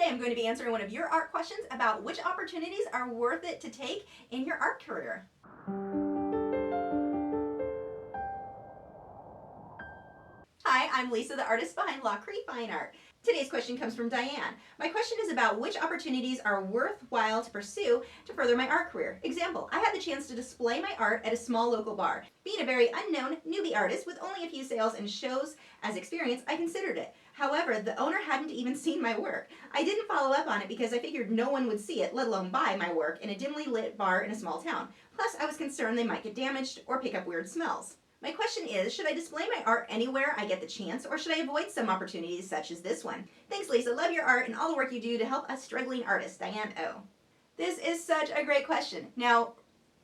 Today I'm going to be answering one of your art questions about which opportunities are worth it to take in your art career. Hi, I'm Lisa, the artist behind Lachri Fine Art. Today's question comes from Diane. My question is about which opportunities are worthwhile to pursue to further my art career. Example, I had the chance to display my art at a small local bar. Being a very unknown newbie artist with only a few sales and shows as experience, I considered it. However, the owner hadn't even seen my work. I didn't follow up on it because I figured no one would see it, let alone buy my work in a dimly lit bar in a small town. Plus, I was concerned they might get damaged or pick up weird smells. My question is, should I display my art anywhere I get the chance, or should I avoid some opportunities such as this one? Thanks, Lisa. Love your art and all the work you do to help us struggling artists. Diane O. This is such a great question. Now,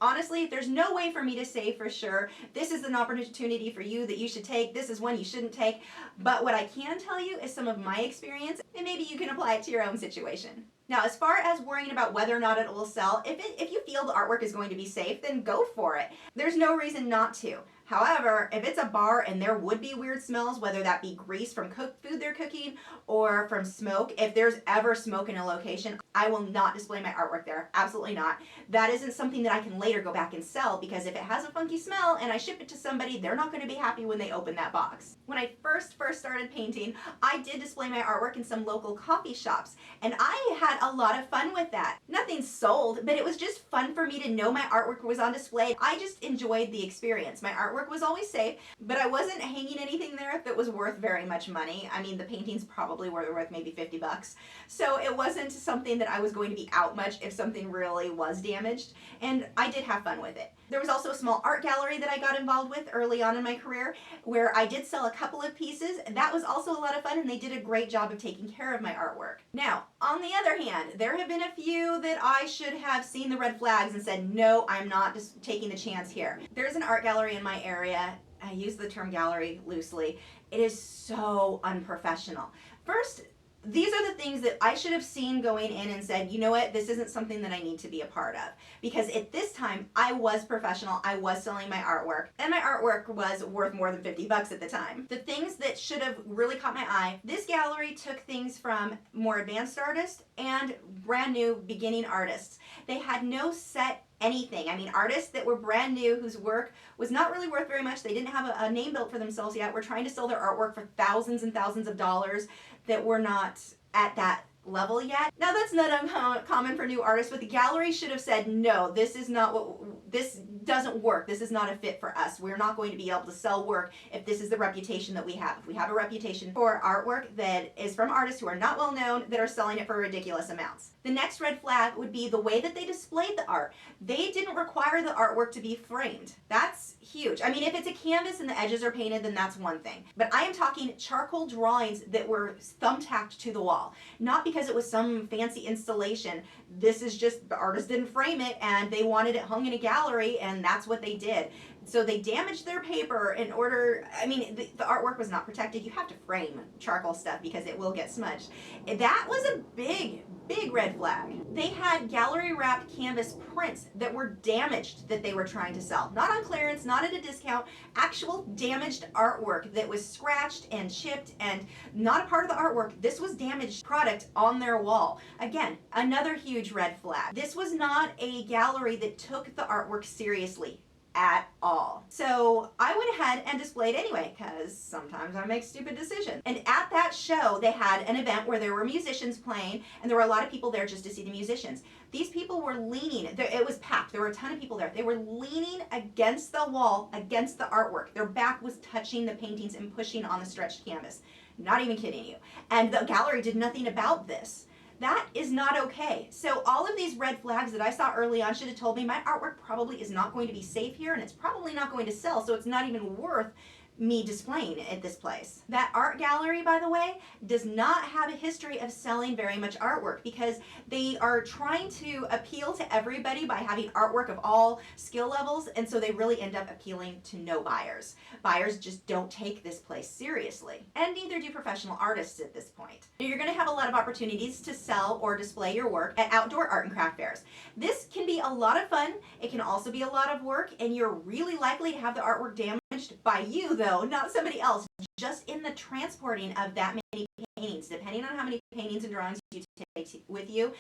honestly, there's no way for me to say for sure, this is an opportunity for you that you should take, this is one you shouldn't take, but what I can tell you is some of my experience, and maybe you can apply it to your own situation. Now, as far as worrying about whether or not it will sell, if you feel the artwork is going to be safe, then go for it. There's no reason not to. However, if it's a bar and there would be weird smells, whether that be grease from food they're cooking or from smoke, if there's ever smoke in a location, I will not display my artwork there. Absolutely not. That isn't something that I can later go back and sell, because if it has a funky smell and I ship it to somebody, they're not going to be happy when they open that box. When I first started painting, I did display my artwork in some local coffee shops, and I had a lot of fun with that. Nothing sold, but it was just fun for me to know my artwork was on display. I just enjoyed the experience. My artwork was always safe, but I wasn't hanging anything there that was worth very much money. I mean, the paintings probably were worth maybe 50 bucks. So it wasn't something that I was going to be out much if something really was damaged, and I did have fun with it. There was also a small art gallery that I got involved with early on in my career where I did sell a couple of pieces, and that was also a lot of fun, and they did a great job of taking care of my artwork. Now, on the other hand, there have been a few that I should have seen the red flags and said, no, I'm not just taking the chance here. There's an art gallery in my area. I use the term gallery loosely. It is so unprofessional. First, these are the things that I should have seen going in and said, you know what, this isn't something that I need to be a part of. Because at this time, I was professional, I was selling my artwork, and my artwork was worth more than 50 bucks at the time. The things that should have really caught my eye, this gallery took things from more advanced artists and brand new beginning artists. They had no set anything. I mean, artists that were brand new, whose work was not really worth very much, they didn't have a name built for themselves yet, were trying to sell their artwork for thousands and thousands of dollars that were not at that level yet. Now, that's not uncommon for new artists, but the gallery should have said, no, this is not what, this doesn't work. This is not a fit for us. We're not going to be able to sell work if this is the reputation that we have. If we have a reputation for artwork that is from artists who are not well known, that are selling it for ridiculous amounts. The next red flag would be the way that they displayed the art. They didn't require the artwork to be framed. That's huge. I mean, if it's a canvas and the edges are painted, then that's one thing. But I am talking charcoal drawings that were thumbtacked to the wall. Not because it was some fancy installation. This is just, the artist didn't frame it and they wanted it hung in a gallery, and that's what they did. So they damaged their paper in order, I mean, the artwork was not protected. You have to frame charcoal stuff because it will get smudged. That was a big red flag. They had gallery wrapped canvas prints that were damaged that they were trying to sell. Not on clearance, not at a discount, actual damaged artwork that was scratched and chipped and not a part of the artwork. This was damaged product on their wall. Again, another huge red flag. This was not a gallery that took the artwork seriously at all. So I went ahead and displayed anyway, because sometimes I make stupid decisions. And at that show, they had an event where there were musicians playing, and there were a lot of people there just to see the musicians. These people were leaning, it was packed, there were a ton of people there. They were leaning against the wall, against the artwork. Their back was touching the paintings and pushing on the stretched canvas. Not even kidding you. And the gallery did nothing about this. That is not okay. So all of these red flags that I saw early on should have told me my artwork probably is not going to be safe here, and it's probably not going to sell, so it's not even worth me displaying at this place. That art gallery, by the way, does not have a history of selling very much artwork, because they are trying to appeal to everybody by having artwork of all skill levels, and so they really end up appealing to no buyers. Buyers just don't take this place seriously, and neither do professional artists at this point. You're going to have a lot of opportunities to sell or display your work at outdoor art and craft fairs. This can be a lot of fun. It can also be a lot of work, and you're really likely to have the artwork damaged by you, though, not somebody else, just in the transporting of that many paintings, depending on how many paintings and drawings you take with you.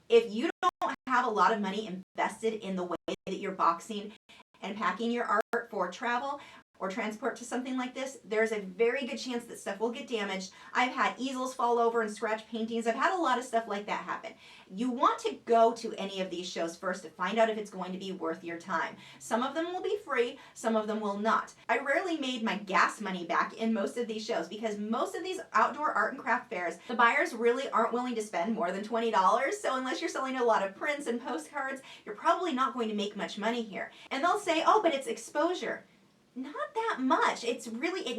If you don't have a lot of money invested in the way that you're boxing and packing your art for travel or transport to something like this, there's a very good chance that stuff will get damaged. I've had easels fall over and scratch paintings. I've had a lot of stuff like that happen. You want to go to any of these shows first to find out if it's going to be worth your time. Some of them will be free, some of them will not. I rarely made my gas money back in most of these shows because most of these outdoor art and craft fairs, the buyers really aren't willing to spend more than $20. So unless you're selling a lot of prints and postcards, you're probably not going to make much money here. And they'll say, oh, but it's exposure. Not that much. It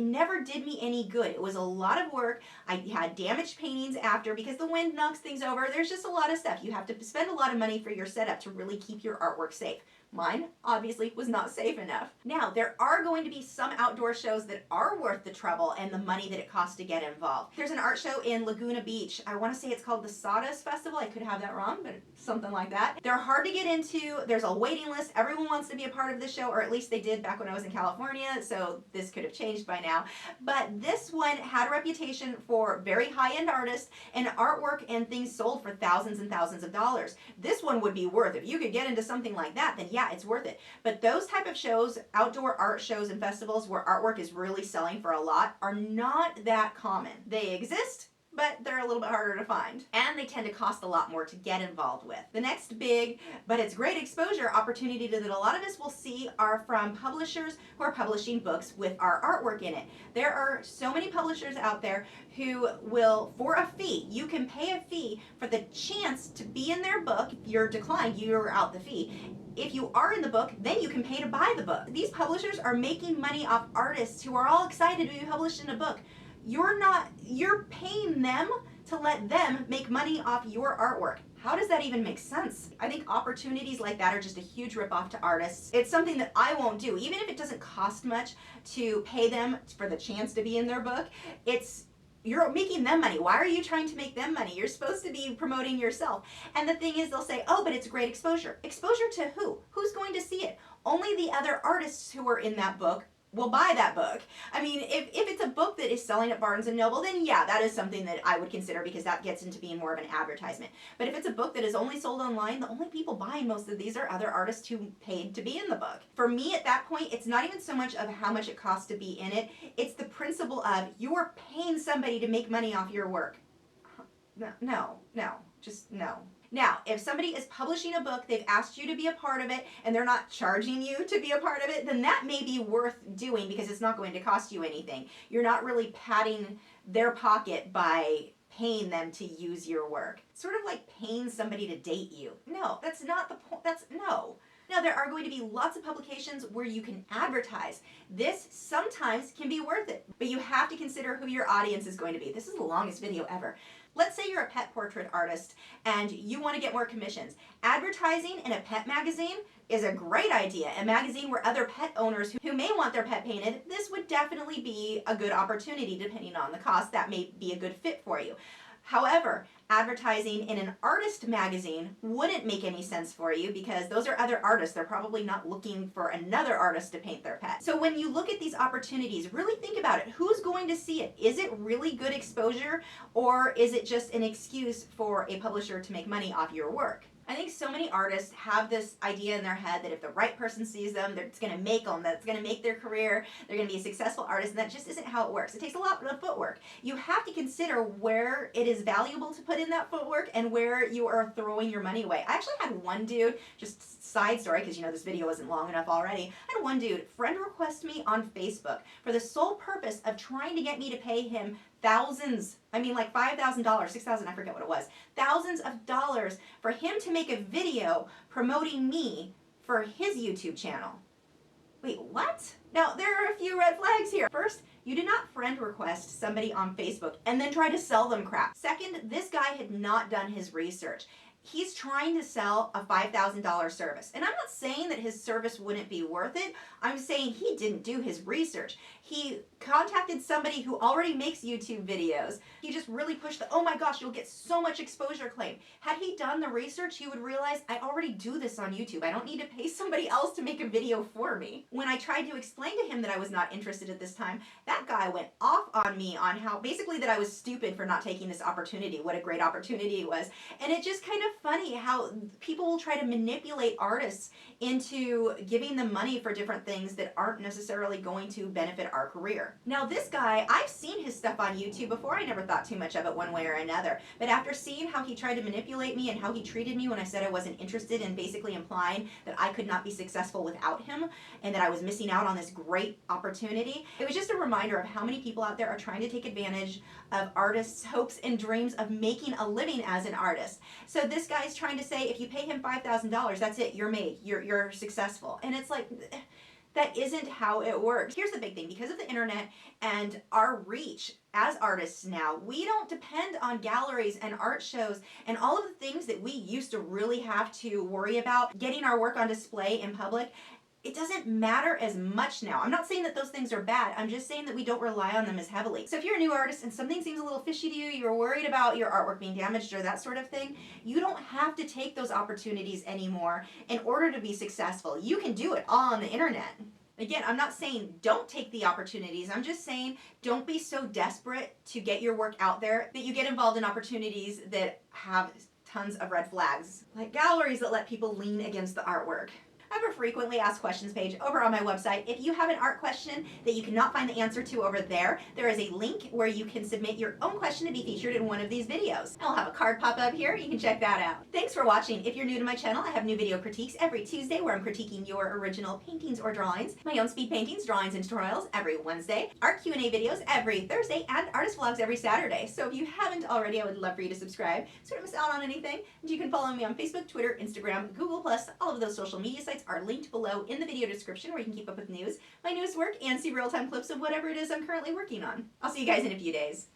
never did me any good. It was a lot of work. I had damaged paintings after because the wind knocks things over. There's just a lot of stuff. You have to spend a lot of money for your setup to really keep your artwork safe. Mine, obviously, was not safe enough. Now, there are going to be some outdoor shows that are worth the trouble and the money that it costs to get involved. There's an art show in Laguna Beach. I want to say it's called the Sawdust Festival. I could have that wrong, but something like that. They're hard to get into. There's a waiting list. Everyone wants to be a part of this show, or at least they did back when I was in California, so this could have changed by now. But this one had a reputation for very high-end artists and artwork and things sold for thousands and thousands of dollars. This one would be worth it. If you could get into something like that, then yeah, it's worth it. But those type of shows, outdoor art shows and festivals where artwork is really selling for a lot, are not that common. They exist, but they're a little bit harder to find. And they tend to cost a lot more to get involved with. The next big, but it's great exposure opportunity that a lot of us will see are from publishers who are publishing books with our artwork in it. There are so many publishers out there who will, for a fee, you can pay a fee for the chance to be in their book. If you're declined, you're out the fee. If you are in the book, then you can pay to buy the book. These publishers are making money off artists who are all excited to be published in a book. You're paying them to let them make money off your artwork. How does that even make sense? I think opportunities like that are just a huge ripoff to artists. It's something that I won't do. Even if it doesn't cost much to pay them for the chance to be in their book, you're making them money. Why are you trying to make them money? You're supposed to be promoting yourself. And the thing is, they'll say, oh, but it's great exposure. Exposure to who? Who's going to see it? Only the other artists who are in that book will buy that book. I mean, if it's a book that is selling at Barnes & Noble, then yeah, that is something that I would consider because that gets into being more of an advertisement. But if it's a book that is only sold online, the only people buying most of these are other artists who paid to be in the book. For me at that point, it's not even so much of how much it costs to be in it, it's the principle of you're paying somebody to make money off your work. No, just no. Now, if somebody is publishing a book, they've asked you to be a part of it, and they're not charging you to be a part of it, then that may be worth doing because it's not going to cost you anything. You're not really padding their pocket by paying them to use your work. It's sort of like paying somebody to date you. No, that's not the point. No. Now, there are going to be lots of publications where you can advertise. This sometimes can be worth it, but you have to consider who your audience is going to be. This is the longest video ever. Let's say you're a pet portrait artist and you want to get more commissions. Advertising in a pet magazine is a great idea. A magazine where other pet owners who may want their pet painted, this would definitely be a good opportunity depending on the cost. That may be a good fit for you. However, advertising in an artist magazine wouldn't make any sense for you because those are other artists. They're probably not looking for another artist to paint their pet. So when you look at these opportunities, really think about it. Who's going to see it? Is it really good exposure, or is it just an excuse for a publisher to make money off your work? I think so many artists have this idea in their head that if the right person sees them, it's going to make them, that's going to make their career, they're going to be a successful artist, and that just isn't how it works. It takes a lot of footwork. You have to consider where it is valuable to put in that footwork and where you are throwing your money away. I actually had one dude, just side story, because you know this video isn't long enough already, I had one dude friend request me on Facebook for the sole purpose of trying to get me to pay him thousands, I mean like $5,000, $6,000, I forget what it was, thousands of dollars for him to make a video promoting me for his YouTube channel. Wait, what? Now, there are a few red flags here. First, you do not friend request somebody on Facebook and then try to sell them crap. Second, this guy had not done his research. He's trying to sell a $5,000 service. And I'm not saying that his service wouldn't be worth it. I'm saying he didn't do his research. He contacted somebody who already makes YouTube videos. He just really pushed the, oh my gosh, you'll get so much exposure claim. Had he done the research, he would realize I already do this on YouTube. I don't need to pay somebody else to make a video for me. When I tried to explain to him that I was not interested at this time, that guy went off on me on how basically that I was stupid for not taking this opportunity. What a great opportunity it was. And it's just kind of funny how people will try to manipulate artists into giving them money for different things that aren't necessarily going to benefit our career. Now this guy, I've seen his stuff on YouTube before. I never thought too much of it one way or another. But after seeing how he tried to manipulate me and how he treated me when I said I wasn't interested, and basically implying that I could not be successful without him and that I was missing out on this great opportunity, it was just a reminder of how many people out there are trying to take advantage of artists' hopes and dreams of making a living as an artist. So this guy's trying to say if you pay him $5,000, that's it, you're made, you're successful. And it's like, that isn't how it works. Here's the big thing, because of the internet and our reach as artists now, we don't depend on galleries and art shows and all of the things that we used to really have to worry about getting our work on display in public. It doesn't matter as much now. I'm not saying that those things are bad. I'm just saying that we don't rely on them as heavily. So if you're a new artist and something seems a little fishy to you, you're worried about your artwork being damaged or that sort of thing, you don't have to take those opportunities anymore in order to be successful. You can do it all on the internet. Again, I'm not saying don't take the opportunities. I'm just saying don't be so desperate to get your work out there that you get involved in opportunities that have tons of red flags, like galleries that let people lean against the artwork. I have a frequently asked questions page over on my website. If you have an art question that you cannot find the answer to over there is a link where you can submit your own question to be featured in one of these videos. I'll have a card pop up here. You can check that out. Thanks for watching. If you're new to my channel, I have new video critiques every Tuesday where I'm critiquing your original paintings or drawings, my own speed paintings, drawings, and tutorials every Wednesday, art Q&A videos every Thursday, and artist vlogs every Saturday. So if you haven't already, I would love for you to subscribe so you don't miss out on anything. And you can follow me on Facebook, Twitter, Instagram, Google+. All of those social media sites are linked below in the video description where you can keep up with news, my newest work, and see real-time clips of whatever it is I'm currently working on. I'll see you guys in a few days.